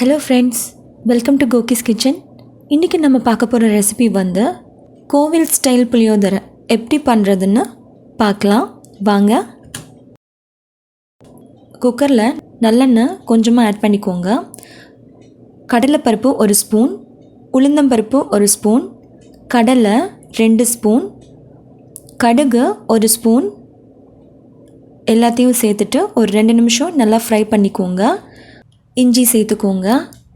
Hello friends, welcome to Kokis kitchen. இன்றைக்கி நம்ம பார்க்க போகிற ரெசிபி வந்து கோவில் ஸ்டைல் புளியோதரை எப்படி பண்ணுறதுன்னு பார்க்கலாம் வாங்க. குக்கரில் நல்லெண்ணெய் கொஞ்சமாக ஆட் பண்ணிக்கோங்க. கடலைப்பருப்பு 1 ஸ்பூன், உளுந்தம்பருப்பு 1 ஸ்பூன், கடலை 2 ஸ்பூன், கடுகு 1 ஸ்பூன் எல்லாத்தையும் சேர்த்துட்டு ஒரு 2 நிமிஷம் நல்லா ஃப்ரை பண்ணிக்கோங்க. இஞ்சி சேர்த்துக்கோங்க,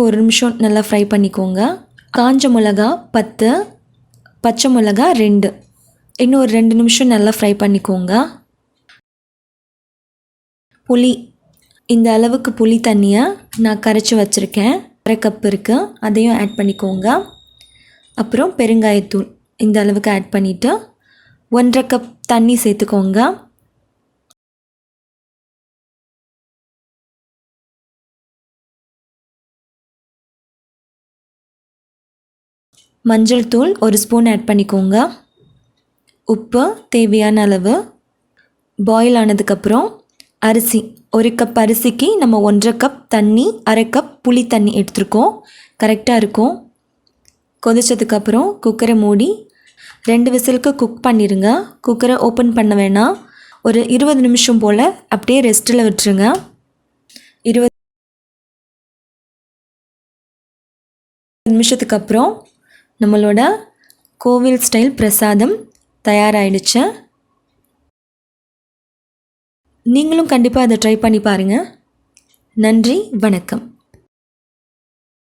1 நிமிஷம் நல்லா ஃப்ரை பண்ணிக்கோங்க. காஞ்ச மிளகா 10, பச்சை மிளகா 2, இன்னும் ஒரு 2 நிமிஷம் நல்லா ஃப்ரை பண்ணிக்கோங்க. புளி, இந்த அளவுக்கு புளி தண்ணியை நான் கரைச்சி வச்சுருக்கேன், 1/2 கப் இருக்குது, அதையும் ஆட் பண்ணிக்கோங்க. அப்புறம் பெருங்காயத்தூள் இந்த அளவுக்கு ஆட் பண்ணிவிட்டு 1/2 கப் தண்ணி சேர்த்துக்கோங்க. மஞ்சள் தூள் 1 ஸ்பூன் ஆட் பண்ணிக்கோங்க. உப்பு தேவையான அளவு. பாயில் ஆனதுக்கப்புறம் அரிசி, 1 கப் அரிசிக்கு நம்ம 1/2 கப் தண்ணி, 1/2 கப் புளி தண்ணி எடுத்துருக்கோம், கரெக்டாக இருக்கும். கொதிச்சதுக்கப்புறம் குக்கரை மூடி 2 விசிலுக்கு குக் பண்ணிடுங்க. குக்கரை ஓப்பன் பண்ண வேணாம், ஒரு 20 நிமிஷம் போல் அப்படியே ரெஸ்ட்டில் விட்டுருங்க. 20 நிமிஷத்துக்கு அப்புறம் நம்மளோட கோவில் ஸ்டைல் பிரசாதம் தயாராகிடுச்சு. நீங்களும் கண்டிப்பாக அதை ட்ரை பண்ணி பாருங்கள். நன்றி, வணக்கம்.